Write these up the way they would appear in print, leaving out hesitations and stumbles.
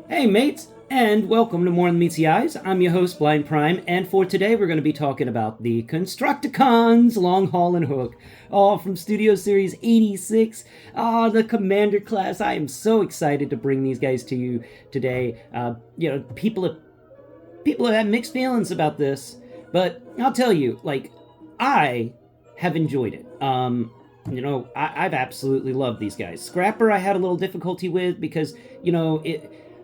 Hey mates, and welcome to More Than Meets the Eyes. I'm your host, Blind Prime, and for today we're going to be talking about the Constructacons LongHaul Hook, all from Studio Series 86. The Commander class. I am so excited to bring these guys to you today. People have had mixed feelings about this, but I'll tell you, I have enjoyed it. I've absolutely loved these guys. Scrapper, I had a little difficulty with because,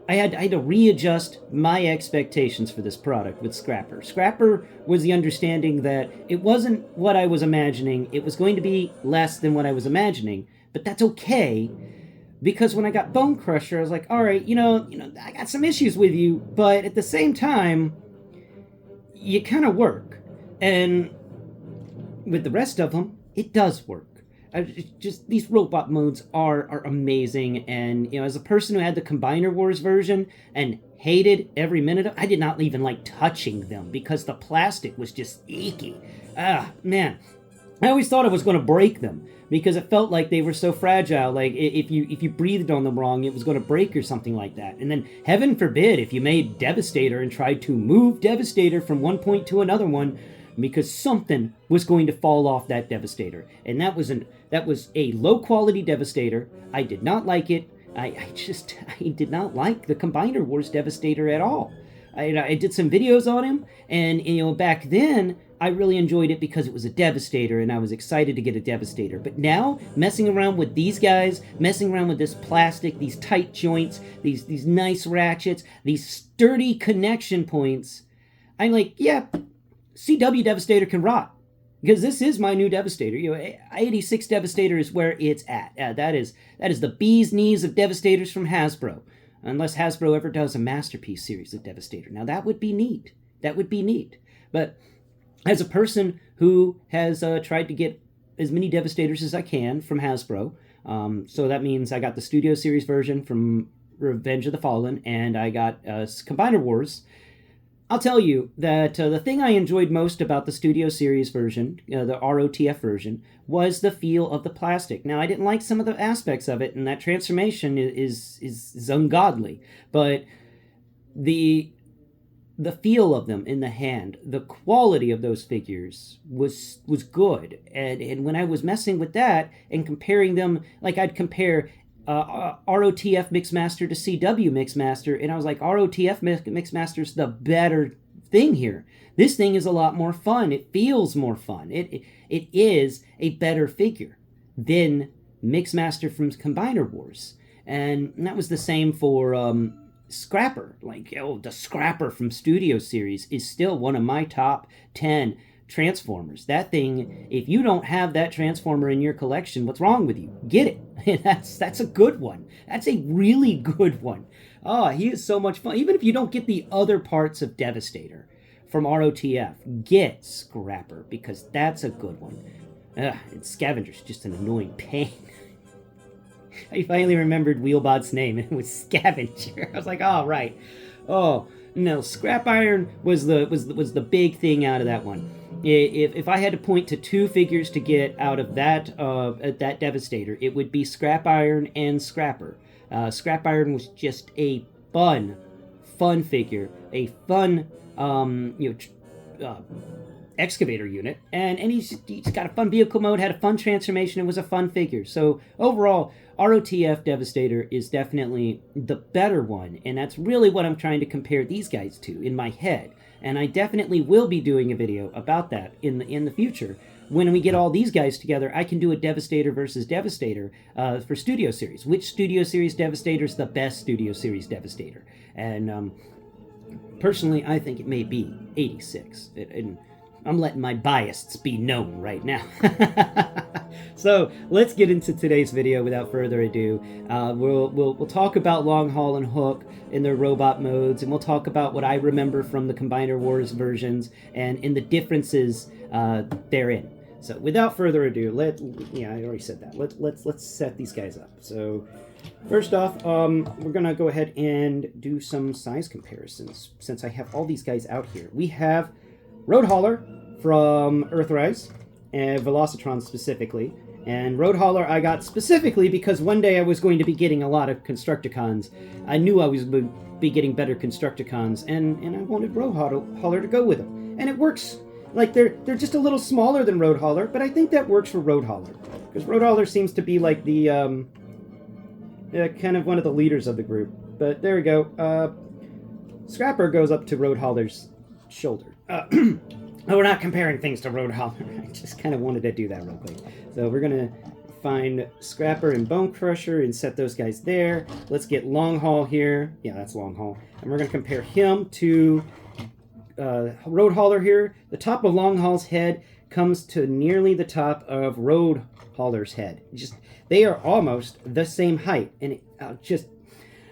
I had to readjust my expectations for this product with Scrapper. Scrapper was the understanding that it wasn't what I was imagining. It was going to be less than what I was imagining, but that's okay because when I got Bone Crusher, I was like, all right, I got some issues with you, but at the same time, you kind of work. And with the rest of them, it does work. Just these robot modes are amazing, and as a person who had the Combiner Wars version and hated every minute of, I did not even like touching them because the plastic was just icky. Man, I always thought I was going to break them because it felt like they were so fragile. Like if you breathed on them wrong, it was going to break or something like that. And then heaven forbid if you made Devastator and tried to move Devastator from one point to another one, because something was going to fall off that Devastator. And that was a low quality Devastator. I did not like it. I did not like the Combiner Wars Devastator at all. I did some videos on him, and back then I really enjoyed it because it was a Devastator and I was excited to get a Devastator. But now, messing around with these guys, messing around with this plastic, these tight joints, these nice ratchets, these sturdy connection points, I'm like, yeah, CW Devastator can rot. Because this is my new Devastator. 86 Devastator is where it's at. That is the bee's knees of Devastators from Hasbro. Unless Hasbro ever does a Masterpiece series of Devastator. Now that would be neat. But as a person who has tried to get as many Devastators as I can from Hasbro, so that means I got the Studio Series version from Revenge of the Fallen, and I got Combiner Wars. I'll tell you that the thing I enjoyed most about the Studio Series version, the ROTF version, was the feel of the plastic. Now, I didn't like some of the aspects of it, and that transformation is ungodly. But the feel of them in the hand, the quality of those figures was good. And when I was messing with that and comparing them, like I'd compare ROTF Mixmaster to CW Mixmaster, and I was like, ROTF Mixmaster's the better thing here. This thing is a lot more fun. It feels more fun. It is a better figure than Mixmaster from Combiner Wars. And that was the same for Scrapper. The Scrapper from Studio Series is still one of my top 10 Transformers. That thing, if you don't have that Transformer in your collection, what's wrong with you? Get it. That's a good one. That's a really good one. He is so much fun. Even if you don't get the other parts of Devastator from ROTF, get Scrapper, because that's a good one. And Scavenger's just an annoying pain. I finally remembered Wheelbot's name, and it was Scavenger. I was like, oh, right. Oh, no, Scrap Iron was the big thing out of that one. If I had to point to two figures to get out of that Devastator, it would be Scrap Iron and Scrapper. Scrap Iron was just a fun figure, a fun excavator unit, and he's got a fun vehicle mode, had a fun transformation. It was a fun figure. So overall, ROTF Devastator is definitely the better one, and that's really what I'm trying to compare these guys to in my head. And I definitely will be doing a video about that in the future. When we get all these guys together, I can do a Devastator versus Devastator for Studio Series. Which Studio Series Devastator is the best Studio Series Devastator? And personally, I think it may be 86. And I'm letting my biases be known right now. So let's get into today's video without further ado. We'll talk about LongHaul and Hook in their robot modes, and we'll talk about what I remember from the Combiner Wars versions and in the differences therein. So without further ado, I already said that. Let's set these guys up. So first off, we're gonna go ahead and do some size comparisons since I have all these guys out here. We have Road Hauler from Earthrise, and Velocitron specifically. And Road Hauler I got specifically because one day I was going to be getting a lot of Constructacons. I knew I was be getting better Constructacons, and I wanted Road Hauler to go with them. And it works. Like, they're just a little smaller than Road Hauler, but I think that works for Road Hauler. Because Road Hauler seems to be like the, kind of one of the leaders of the group. But there we go. Scrapper goes up to Road Hauler's shoulder. We're not comparing things to Road Hauler. I just kind of wanted to do that real quick. So we're going to find Scrapper and Bone Crusher and set those guys there. Let's get LongHaul here. Yeah, that's LongHaul. And we're going to compare him to Road Hauler here. The top of LongHaul's head comes to nearly the top of Road Hauler's head. They are almost the same height. And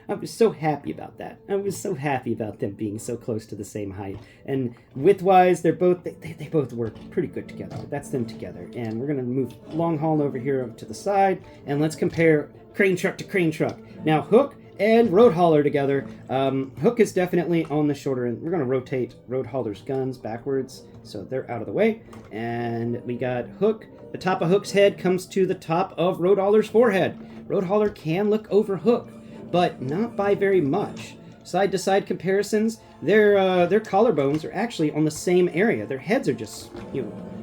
I was so happy about that. I was so happy about them being so close to the same height. And width-wise, they both work pretty good together. That's them together. And we're going to move LongHaul over here to the side, and let's compare crane truck to crane truck. Now, Hook and Road Hauler together. Hook is definitely on the shorter end. We're going to rotate Road Hauler's guns backwards, so they're out of the way. And we got Hook. The top of Hook's head comes to the top of Road Hauler's forehead. Road Hauler can look over Hook, but not by very much. Side-to-side comparisons, their collarbones are actually on the same area. Their heads are just,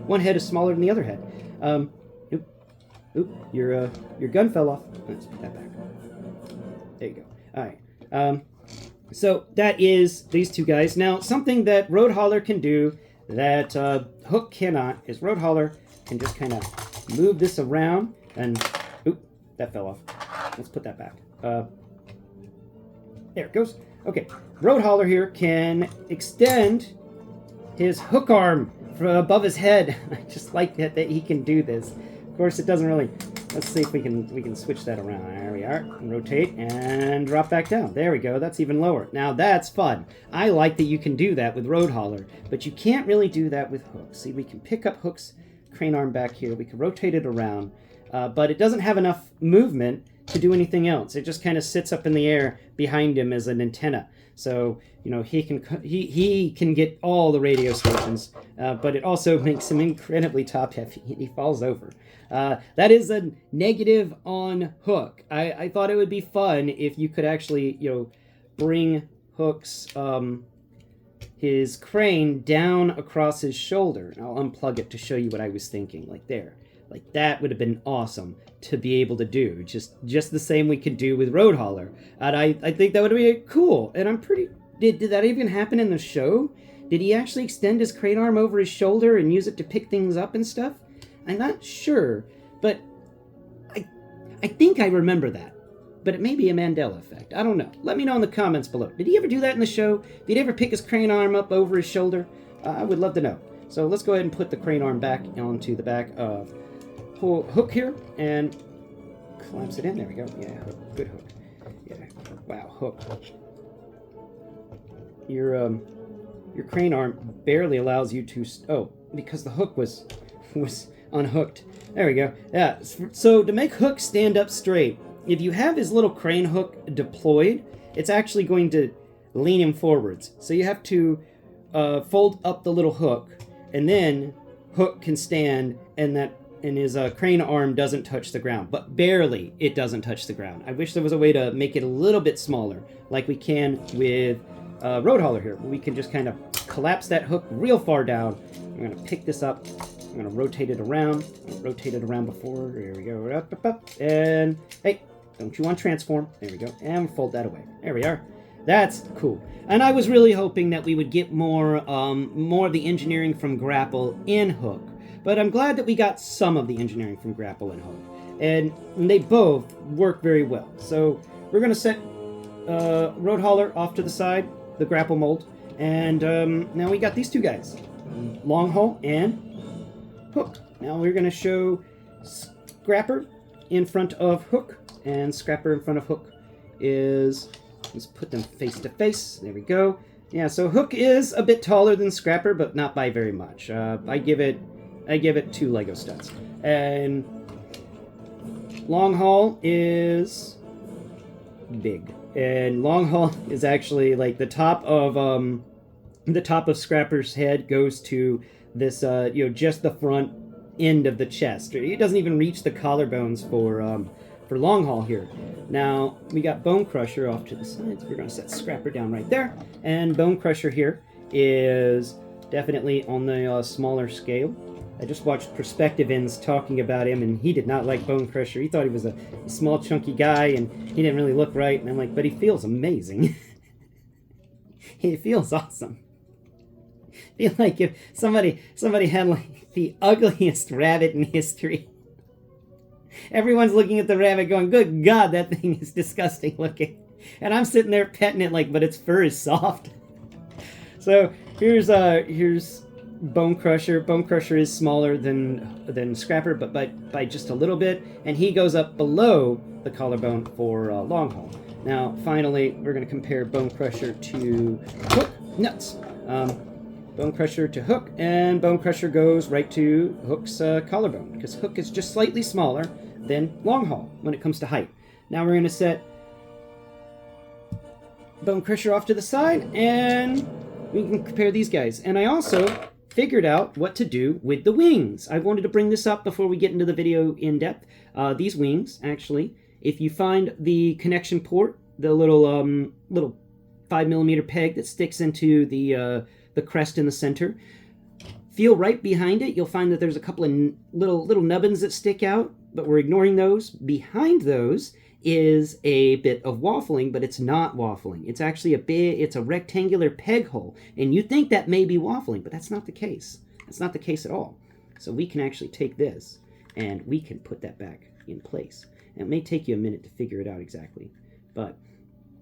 one head is smaller than the other head. Your gun fell off. Let's put that back. There you go. All right. So that is these two guys. Now, something that Road Hauler can do that Hook cannot is Road Hauler can just kind of move this around and, that fell off. Let's put that back. There it goes. Okay, Road Hauler here can extend his hook arm from above his head. I just like that he can do this. Of course, it doesn't really. Let's see if we can switch that around. There we are. Rotate and drop back down. There we go. That's even lower. Now that's fun. I like that you can do that with Road Hauler, but you can't really do that with Hook. See, we can pick up Hook's crane arm back here. We can rotate it around, but it doesn't have enough movement to do anything else. It just kind of sits up in the air behind him as an antenna. So, he can get all the radio stations, but it also makes him incredibly top heavy. He falls over. That is a negative on Hook. I thought it would be fun if you could actually, bring Hook's his crane down across his shoulder. I'll unplug it to show you what I was thinking, like there. Like, that would have been awesome to be able to do. Just the same we could do with Road Hauler. And I think that would be cool. And I'm pretty... Did that even happen in the show? Did he actually extend his crane arm over his shoulder and use it to pick things up and stuff? I'm not sure, but I think I remember that. But it may be a Mandela effect. I don't know. Let me know in the comments below. Did he ever do that in the show? Did he ever pick his crane arm up over his shoulder? I would love to know. So let's go ahead and put the crane arm back onto the back of Hook here and clamps it in. There we go. Yeah, Hook. Good Hook. Yeah. Wow, Hook. Your crane arm barely allows you to... because the hook was unhooked. There we go. Yeah. So to make Hook stand up straight, if you have his little crane hook deployed, it's actually going to lean him forwards. So you have to fold up the little hook, and then Hook can stand, and his crane arm doesn't touch the ground, but barely it doesn't touch the ground. I wish there was a way to make it a little bit smaller, like we can with Road Hauler here. We can just kind of collapse that hook real far down. I'm going to pick this up. I'm going to rotate it around. Rotate it around before. There we go. Up. And, hey, don't you want transform? There we go. And fold that away. There we are. That's cool. And I was really hoping that we would get more of the engineering from Grapple in Hook. But I'm glad that we got some of the engineering from Grapple and Hook. And they both work very well. So we're going to set Road Hauler off to the side, the Grapple mold. And now we got these two guys, LongHaul and Hook. Now we're going to show Scrapper in front of Hook. And Scrapper in front of Hook is... Let's put them face to face. There we go. Yeah, so Hook is a bit taller than Scrapper, but not by very much. I give it 2 Lego studs. And LongHaul is big. And LongHaul is actually like the top of Scrapper's head goes to this just the front end of the chest. It doesn't even reach the collarbones for for long haul here. Now, we got Bone Crusher off to the side, so we're going to set Scrapper down right there. And Bone Crusher here is definitely on the smaller scale. I just watched Perspectivins talking about him, and he did not like Bone Crusher. He thought he was a small, chunky guy, and he didn't really look right. And I'm like, but he feels amazing. He feels awesome. I feel like if somebody had like the ugliest rabbit in history. Everyone's looking at the rabbit going, good God, that thing is disgusting looking. And I'm sitting there petting it like, but its fur is soft. So here's Bone Crusher. Bone Crusher is smaller than Scrapper, but by just a little bit. And he goes up below the collarbone for long haul. Now, finally, we're going to compare Bone Crusher to Hook. Nuts. Bone Crusher to Hook, and Bone Crusher goes right to Hook's collarbone, because Hook is just slightly smaller than long haul when it comes to height. Now we're going to set Bone Crusher off to the side, and we can compare these guys. And I also figured out what to do with the wings. I wanted to bring this up before we get into the video in depth. These wings, actually, if you find the connection port, the little 5mm peg that sticks into the crest in the center, feel right behind it. You'll find that there's a couple of little nubbins that stick out, but we're ignoring those. Behind those is a bit of waffling, but it's not waffling. It's actually it's a rectangular peg hole, and you think that may be waffling, but that's not the case. That's not the case at all. So we can actually take this, and we can put that back in place. And it may take you a minute to figure it out exactly, but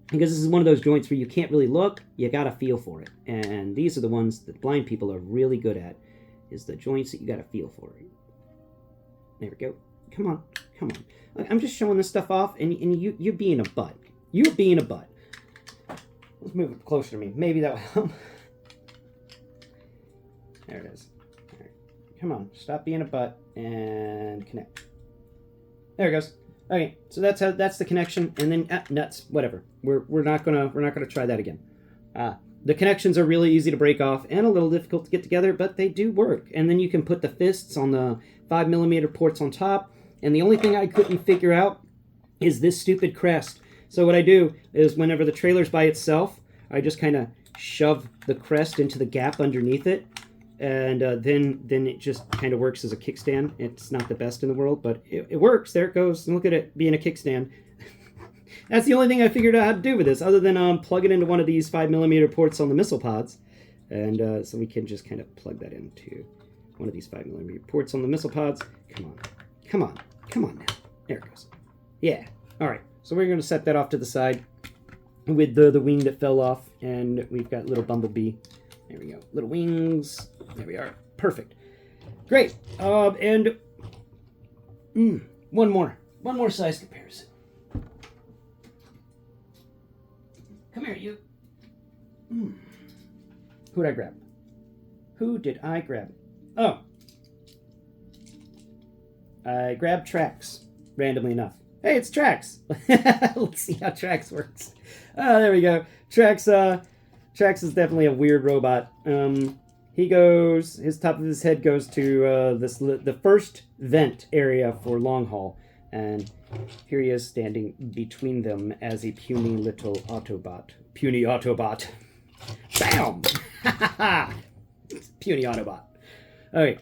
because this is one of those joints where you can't really look, you gotta feel for it. And these are the ones that blind people are really good at, is the joints that you gotta feel for. There we go. Come on, come on. I'm just showing this stuff off, and you're being a butt. You're being a butt. Let's move it closer to me. Maybe that will help. There it is. All right. Come on, stop being a butt and connect. There it goes. Okay, so that's the connection, and then nuts, whatever. We're not gonna try that again. The connections are really easy to break off and a little difficult to get together, but they do work. And then you can put the fists on the 5mm ports on top. And the only thing I couldn't figure out is this stupid crest. So what I do is whenever the trailer's by itself, I just kind of shove the crest into the gap underneath it. And then it just kind of works as a kickstand. It's not the best in the world, but it works. There it goes. And look at it being a kickstand. That's the only thing I figured out how to do with this, other than plug it into one of these 5mm ports on the missile pods. And so we can just kind of plug that into one of these 5mm ports on the missile pods. Come on. Come on. Come on now. There it goes. Yeah. All right. So we're going to set that off to the side with the wing that fell off. And we've got little Bumblebee. There we go. Little wings. There we are. Perfect. Great. And one more size comparison. Come here, you. Who did I grab? Who did I grab? Oh. I grabbed Trax, randomly enough. Hey, it's Trax. Let's see how Trax works. There we go. Trax is definitely a weird robot. His top of his head goes to the first vent area for long haul, and here he is standing between them as a puny little Autobot. Puny Autobot. Bam! Puny Autobot. Okay,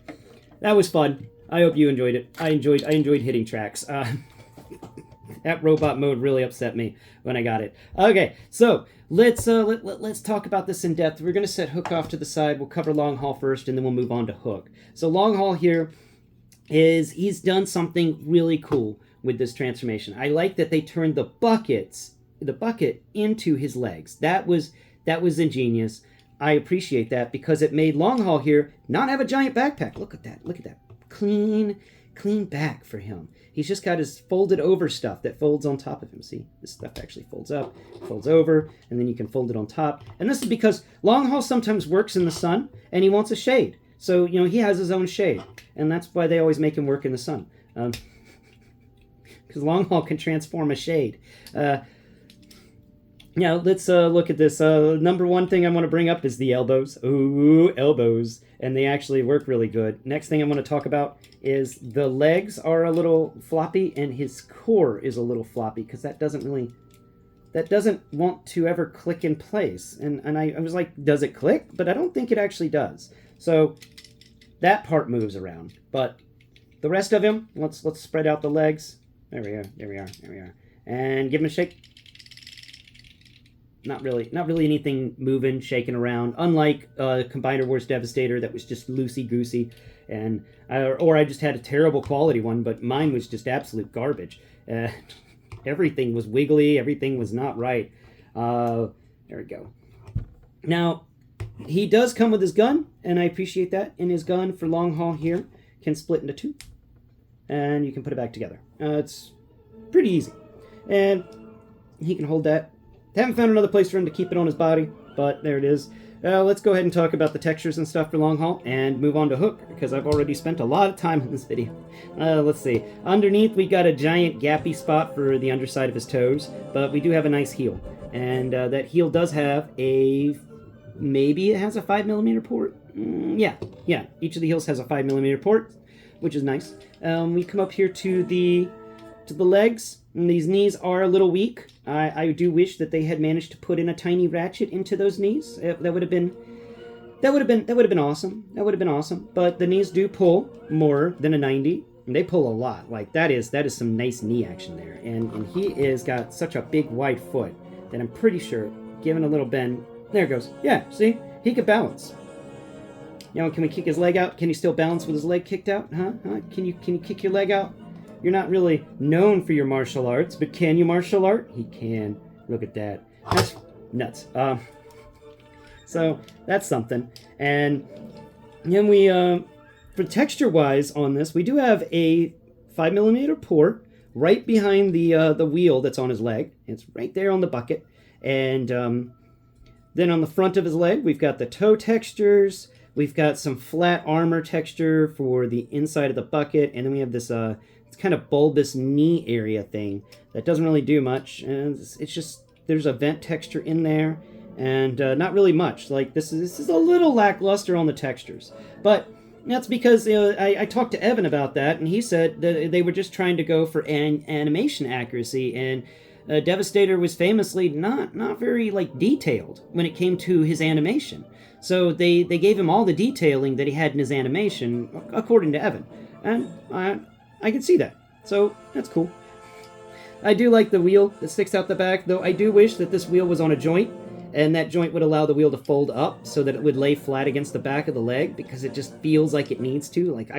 that was fun. I hope you enjoyed it. I enjoyed hitting Trax. That robot mode really upset me when I got it. Okay, so let's talk about this in depth. We're going to set Hook off to the side. We'll cover long haul first, and then we'll move on to Hook. So long haul here he's done something really cool with this transformation. I like that they turned the bucket into his legs. That was ingenious. I appreciate that because it made long haul here not have a giant backpack. Look at that. Look at that. Clean back for him. He's just got his folded over stuff that folds on top of him. See, this stuff actually folds up, folds over, and then you can fold it on top. And this is because long haul sometimes works in the sun, and he wants a shade. So, he has his own shade. And that's why they always make him work in the sun. Because long haul can transform a shade. And Now, let's look at this. Number one thing I want to bring up is the elbows. Ooh, elbows. And they actually work really good. Next thing I want to talk about is the legs are a little floppy and his core is a little floppy because that doesn't want to ever click in place. And I was like, does it click? But I don't think it actually does. So that part moves around. But the rest of him, let's spread out the legs. There we are. And give him a shake. Not really anything moving, shaking around. Unlike Combiner Wars Devastator that was just loosey-goosey. And or I just had a terrible quality one, but mine was just absolute garbage. Everything was wiggly, everything was not right. There we go. Now, he does come with his gun, and I appreciate that. And his gun for long haul here can split into two. And you can put it back together. It's pretty easy. And he can hold that. Haven't found another place for him to keep it on his body, but there it is. Let's go ahead and talk about the textures and stuff for long haul and move on to hook, because I've already spent a lot of time in this video. Let's see. Underneath, we got a giant gappy spot for the underside of his toes, but we do have a nice heel. And that heel does have maybe it has a 5mm port? Yeah. Each of the heels has a 5mm port, which is nice. We come up here to the legs, and these knees are a little weak. I do wish that they had managed to put in a tiny ratchet into those knees. That would have been awesome. That would have been awesome. But the knees do pull more than a 90. And they pull a lot. Like that is some nice knee action there. And he is got such a big wide foot that I'm pretty sure, given a little bend, there it goes. Yeah, see? He could balance. You know, can we kick his leg out? Can he still balance with his leg kicked out? Huh? Can you kick your leg out? You're not really known for your martial arts, but can you martial art? He can. Look at that. That's nuts. So that's something. And then we, for texture-wise on this, we do have a 5mm port right behind the wheel that's on his leg. It's right there on the bucket. And then on the front of his leg, we've got the toe textures. We've got some flat armor texture for the inside of the bucket. And then we have this it's kind of bulbous knee area thing that doesn't really do much. And it's just, there's a vent texture in there. And not really much. Like, this is a little lackluster on the textures. But that's because I talked to Evan about that, and he said that they were just trying to go for animation accuracy, and Devastator was famously not very detailed when it came to his animation. So they gave him all the detailing that he had in his animation, according to Evan, and I can see that. So that's cool. I do like the wheel that sticks out the back, though I do wish that this wheel was on a joint, and that joint would allow the wheel to fold up so that it would lay flat against the back of the leg, because it just feels like it needs to. Like,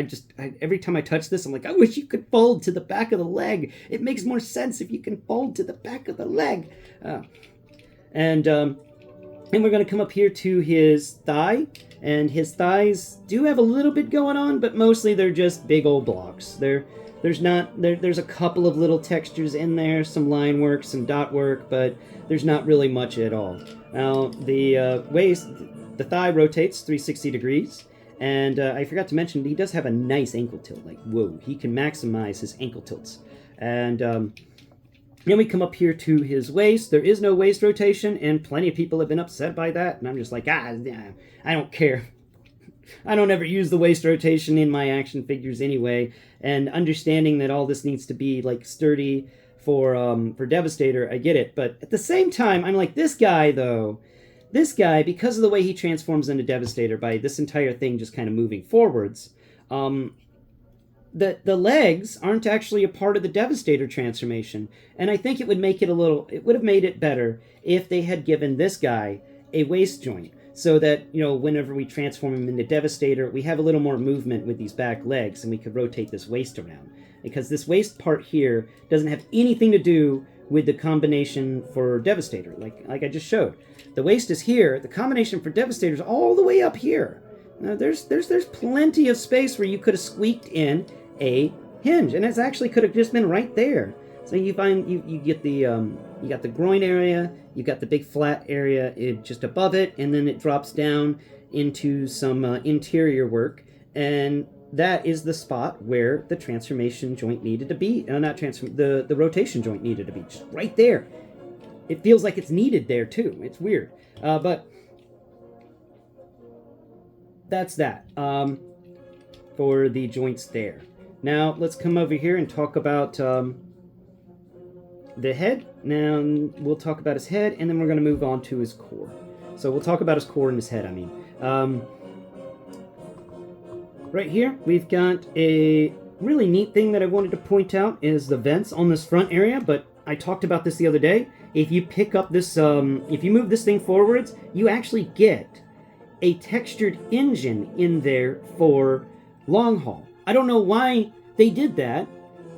every time I touch this, I'm like, I wish you could fold to the back of the leg. It makes more sense if you can fold to the back of the leg. And we're going to come up here to his thigh, and his thighs do have a little bit going on, but mostly they're just big old blocks. There's a couple of little textures in there, some line work, some dot work, but there's not really much at all. Now, the waist, the thigh rotates 360 degrees, and I forgot to mention, he does have a nice ankle tilt. Like, whoa, he can maximize his ankle tilts. And then we come up here to his waist. There is no waist rotation, and plenty of people have been upset by that, and I'm just like, I don't care. I don't ever use the waist rotation in my action figures anyway, and understanding that all this needs to be sturdy for Devastator, I get it. But at the same time, I'm like, this guy, because of the way he transforms into Devastator by this entire thing just kind of moving forwards, the legs aren't actually a part of the Devastator transformation, and I think it would have made it better if they had given this guy a waist joint, so that, whenever we transform him into Devastator, we have a little more movement with these back legs, and we could rotate this waist around. Because this waist part here doesn't have anything to do with the combination for Devastator, like I just showed. The waist is here, the combination for Devastator is all the way up here. Now, there's plenty of space where you could have squeaked in a hinge, and it actually could have just been right there. So you find you get the you got the groin area, you got the big flat area just above it, and then it drops down into some interior work, and that is the spot where the transformation joint needed to be. The rotation joint needed to be, just right there. it feels like it's needed there too. It's weird, but that's that for the joints there. Now let's come over here and talk about the head. Now we'll talk about his head, and then we're going to move on to his core. So we'll talk about his core and his head, I mean. Right here, we've got a really neat thing that I wanted to point out is the vents on this front area, but I talked about this the other day. If you pick up this, if you move this thing forwards, you actually get a textured engine in there for long haul. I don't know why they did that,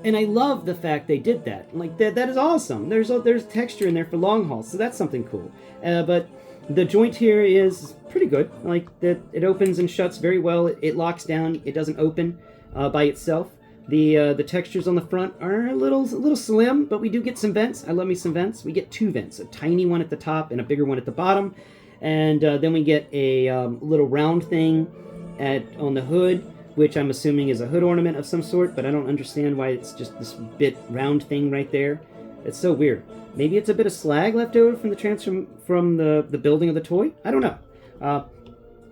and I love the fact they did that. Like, that is awesome. There's texture in there for long haul, so that's something cool. But the joint here is pretty good. Like, it opens and shuts very well. It locks down. It doesn't open by itself. The textures on the front are a little slim, but we do get some vents. I love me some vents. We get two vents, a tiny one at the top and a bigger one at the bottom. And then we get a little round thing on the hood, which I'm assuming is a hood ornament of some sort, but I don't understand why it's just this bit round thing right there. It's so weird. Maybe it's a bit of slag left over from the building of the toy? I don't know.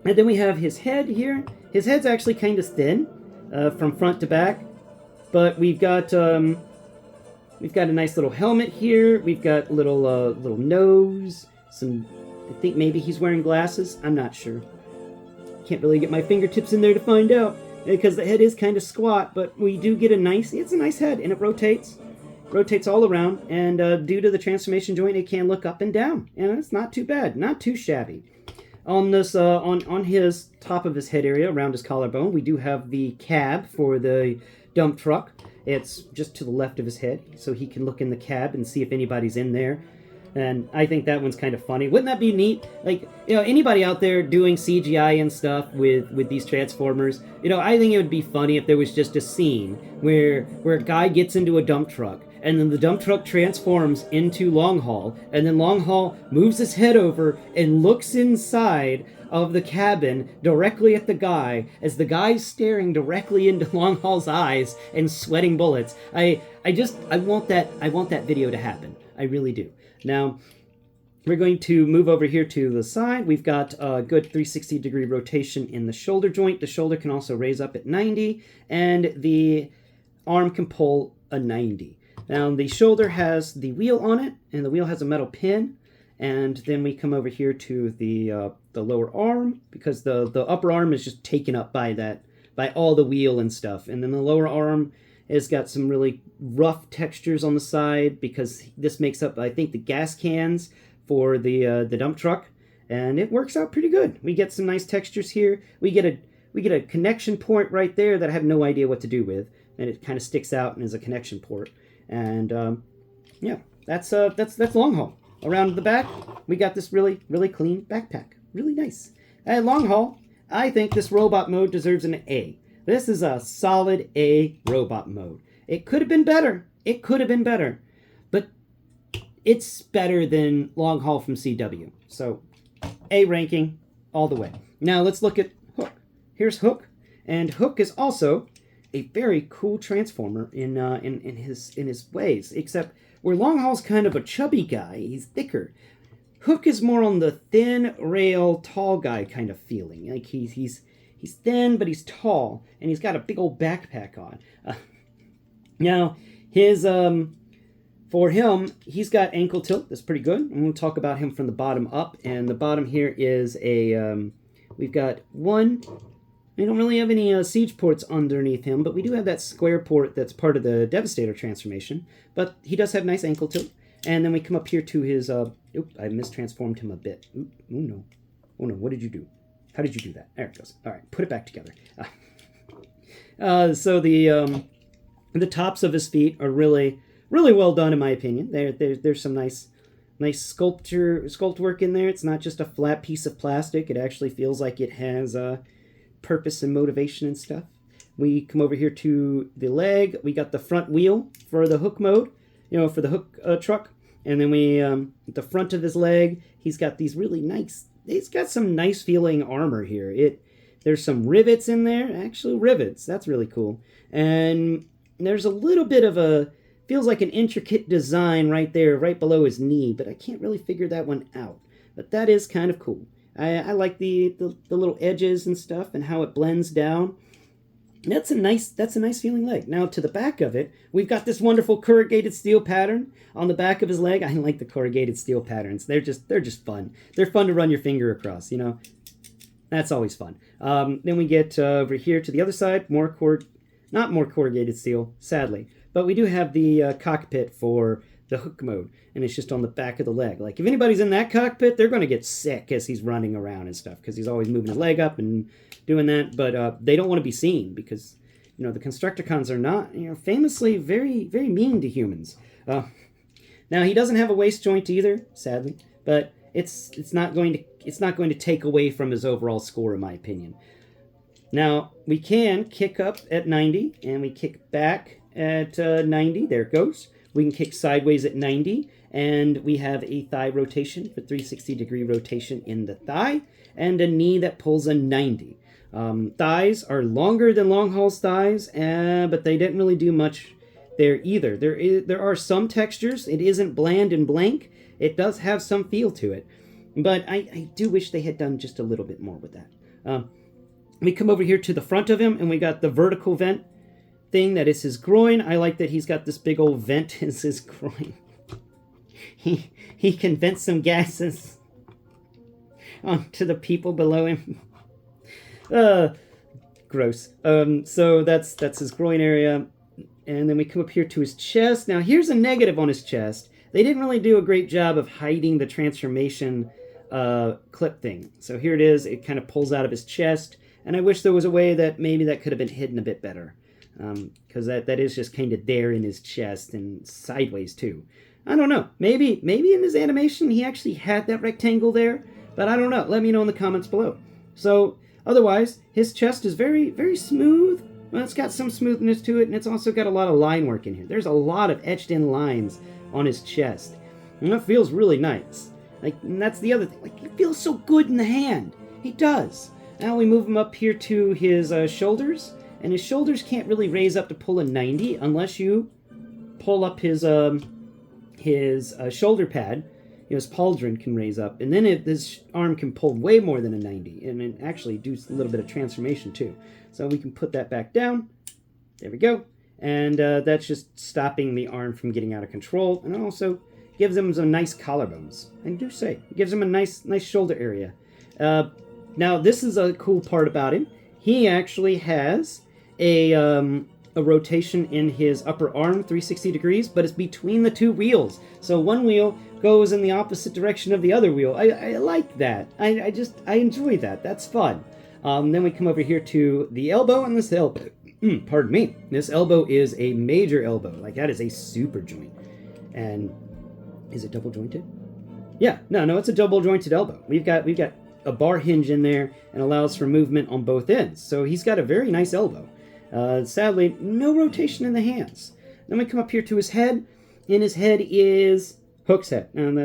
And then we have his head here. His head's actually kind of thin from front to back, but we've got a nice little helmet here. We've got little nose. I think maybe he's wearing glasses. I'm not sure. Can't really get my fingertips in there to find out because the head is kind of squat, but we do get it's a nice head, and it rotates all around, and due to the transformation joint, it can look up and down, and it's not too bad, not too shabby. On this, on his top of his head area, around his collarbone, we do have the cab for the dump truck. It's just to the left of his head, so he can look in the cab and see if anybody's in there. And I think that one's kind of funny. Wouldn't that be neat? Like, anybody out there doing CGI and stuff with these Transformers, I think it would be funny if there was just a scene where a guy gets into a dump truck, and then the dump truck transforms into Long Haul, and then Long Haul moves his head over and looks inside of the cabin directly at the guy, as the guy's staring directly into Long Haul's eyes and sweating bullets. I want that video to happen. I really do. Now, we're going to move over here to the side. We've got a good 360-degree rotation in the shoulder joint. The shoulder can also raise up at 90, and the arm can pull a 90. Now, the shoulder has the wheel on it, and the wheel has a metal pin. And then we come over here to the lower arm, because the upper arm is just taken up by all the wheel and stuff. And then the lower arm has got some really rough textures on the side, because this makes up, I think, the gas cans for the dump truck, and it works out pretty good. We get some nice textures here. We get a connection port right there that I have no idea what to do with, and it kind of sticks out and is a connection port. And yeah, that's Long Haul. Around the back, we got this really clean backpack, really nice. At Long Haul, I think this robot mode deserves an A. This is a solid A robot mode. It could have been better. But it's better than Long Haul from CW. So, A ranking all the way. Now let's look at Hook. Here's Hook, and Hook is also a very cool transformer in his ways. Except where Long Haul's kind of a chubby guy, he's thicker. Hook is more on the thin rail, tall guy kind of feeling. Like he's thin, but he's tall, and he's got a big old backpack on. Now, his for him, he's got ankle tilt. That's pretty good. I'm going to talk about him from the bottom up, and the bottom here is we've got one. We don't really have any siege ports underneath him, but we do have that square port that's part of the Devastator transformation. But he does have nice ankle tilt. And then we come up here to his. I mistransformed him a bit. Oh no! What did you do? How did you do that? There it goes. All right, put it back together. So the tops of his feet are really well done in my opinion. There's some nice sculpt work in there. It's not just a flat piece of plastic. It actually feels like it has purpose and motivation and stuff. We come over here to the leg. We got the front wheel for the Hook mode, for the Hook truck. And then we, at the front of his leg, he's got these really nice, he's got some nice feeling armor here. There's some rivets in there, actually rivets. That's really cool. And there's a little bit of a feels like an intricate design right there, right below his knee, but I can't really figure that one out. But that is kind of cool. I like the little edges and stuff and how it blends down. That's a nice feeling leg. Now to the back of it, we've got this wonderful corrugated steel pattern on the back of his leg. I like the corrugated steel patterns. They're just fun. They're fun to run your finger across, you know. That's always fun. Then we get over here to the other side, not more corrugated steel, sadly, but we do have the cockpit for the hook mode, and it's just on the back of the leg. Like, if anybody's in that cockpit, they're going to get sick as he's running around and stuff, because he's always moving his leg up and doing that, but they don't want to be seen, because, you know, the Constructacons are not, you know, famously very, very mean to humans. Now, he doesn't have a waist joint either, sadly, but it's not going to take away from his overall score, in my opinion. Now, we can kick up at 90, and we kick back at 90. There it goes. We can kick sideways at 90, and we have a thigh rotation for 360-degree rotation in the thigh, and a knee that pulls a 90. Thighs are longer than LongHaul's thighs, but they didn't really do much there either. There are some textures. It isn't bland and blank. It does have some feel to it, but I do wish they had done just a little bit more with that. We come over here to the front of him, and we got the vertical vent thing that is his groin. I like that he's got this big old vent as his groin. He can vent some gases onto the people below him. Gross. So that's his groin area. And then we come up here to his chest. Now here's a negative on his chest. They didn't really do a great job of hiding the transformation clip thing. So here it is. It kind of pulls out of his chest. And I wish there was a way that maybe that could have been hidden a bit better. Because that is just kind of there in his chest and sideways too. I don't know. Maybe in his animation he actually had that rectangle there, but I don't know. Let me know in the comments below. So otherwise, his chest is very, very smooth. Well, it's got some smoothness to it, and it's also got a lot of line work in here. There's a lot of etched in lines on his chest, and it feels really nice. Like, and that's the other thing. Like, it feels so good in the hand. He does. Now we move him up here to his shoulders. And his shoulders can't really raise up to pull a 90 unless you pull up his shoulder pad. You know, his pauldron can raise up. And then his arm can pull way more than a 90. And it actually do a little bit of transformation too. So we can put that back down. There we go. And that's just stopping the arm from getting out of control. And it also gives him some nice collarbones. I do say. It gives him a nice shoulder area. Now, this is a cool part about him. He actually has a rotation in his upper arm, 360 degrees, but it's between the two wheels. So one wheel goes in the opposite direction of the other wheel. I like that. I enjoy that. That's fun. Then we come over here to the elbow, and this elbow, pardon me, this elbow is a major elbow. Like, that is a super joint. And is it double jointed? Yeah, no, it's a double jointed elbow. We've got a bar hinge in there and allows for movement on both ends. So he's got a very nice elbow. Sadly, no rotation in the hands. Then we come up here to his head, and his head is Hook's head. And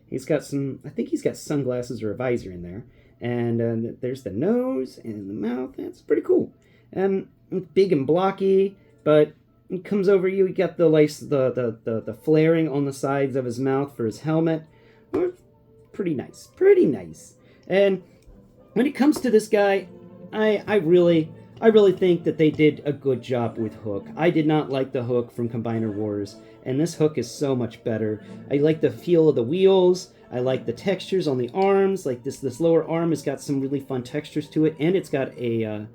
he's got I think he's got sunglasses or a visor in there. And there's the nose and the mouth. That's pretty cool. And big and blocky, but it comes over you got the flaring on the sides of his mouth for his helmet. Pretty nice. And when it comes to this guy, I really think that they did a good job with Hook. I did not like the Hook from Combiner Wars, and this Hook is so much better. I like the feel of the wheels. I like the textures on the arms. Like this lower arm has got some really fun textures to it, and it's got a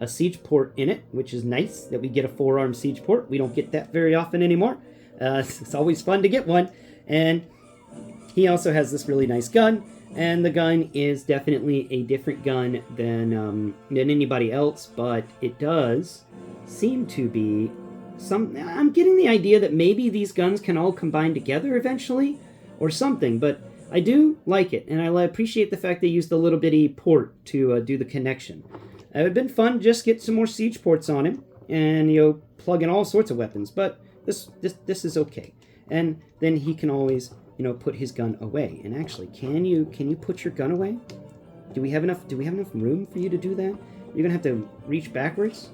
siege port in it, which is nice that we get a forearm siege port. We don't get that very often anymore. It's always fun to get one. And he also has this really nice gun. And the gun is definitely a different gun than anybody else, but it does seem to be I'm getting the idea that maybe these guns can all combine together eventually, or something, but I do like it, and I appreciate the fact they used the little bitty port to do the connection. It would have been fun to just get some more siege ports on him, and, you know, plug in all sorts of weapons, but this is okay. And then he can always, you know, put his gun away. And actually, can you put your gun away? Do we have enough room for you to do that? You're gonna have to reach backwards?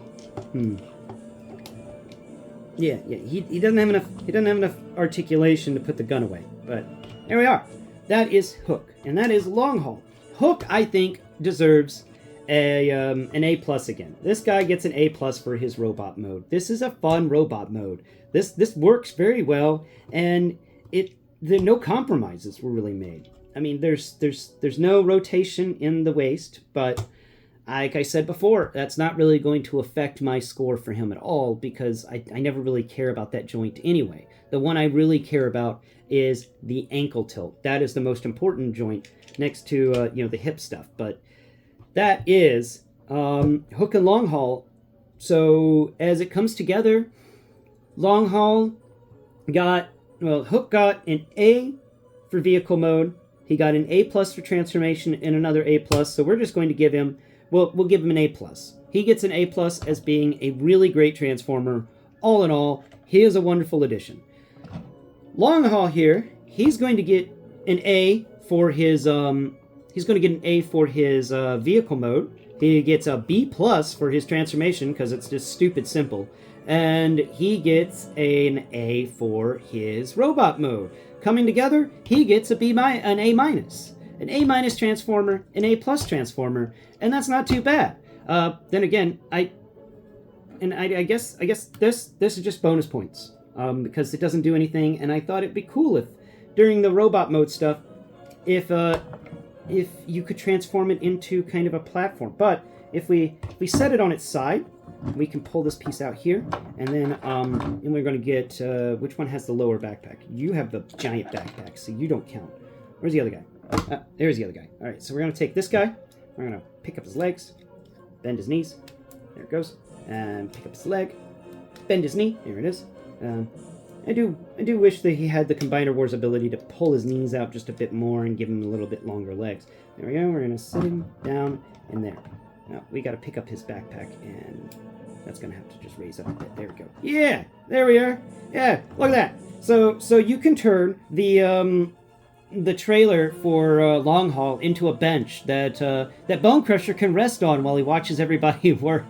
Yeah, he doesn't have enough articulation to put the gun away. But there we are. That is Hook, and that is Long Haul. Hook, I think, deserves an A+ again. This guy gets an A+ for his robot mode. This is a fun robot mode. This works very well, and no compromises were really made. I mean, there's no rotation in the waist, but like I said before, that's not really going to affect my score for him at all, because I never really care about that joint anyway. The one I really care about is the ankle tilt. That is the most important joint next to the hip stuff. But that is Hook and Long Haul. So as it comes together, Long Haul Hook got an A for vehicle mode. He got an A+ for transformation and another A+. So we're just going to give him, we'll give him an A+. He gets an A+ as being a really great transformer. All in all, he is a wonderful addition. Long Haul here, he's going to get an A for his vehicle mode. He gets a B+ for his transformation because it's just stupid simple. And he gets an A for his robot mode. Coming together, he gets an A-. An A- transformer, an A+ transformer, and that's not too bad. Then again, I guess this is just bonus points because it doesn't do anything, and I thought it'd be cool if during the robot mode stuff, if you could transform it into kind of a platform. But if we set it on its side, we can pull this piece out here, and then we're going to get which one has the lower backpack? You have the giant backpack, so you don't count. Where's the other guy? There's the other guy. All right, so we're going to take this guy. We're going to pick up his legs, bend his knees. There it goes. And pick up his leg, bend his knee. There it is. I do wish that he had the Combiner Wars ability to pull his knees out just a bit more and give him a little bit longer legs. There we go. We're going to sit him down in there. Now, we got to pick up his backpack, and that's going to have to just raise up a bit. There we go. Yeah, there we are. Yeah, look at that. So you can turn the trailer for Long Haul into a bench that Bone Crusher can rest on while he watches everybody work.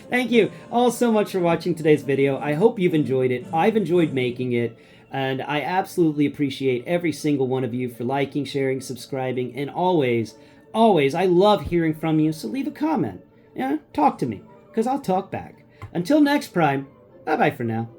Thank you all so much for watching today's video. I hope you've enjoyed it. I've enjoyed making it, and I absolutely appreciate every single one of you for liking, sharing, subscribing, and always, I love hearing from you, so leave a comment. Yeah, talk to me, because I'll talk back. Until next Prime, bye-bye for now.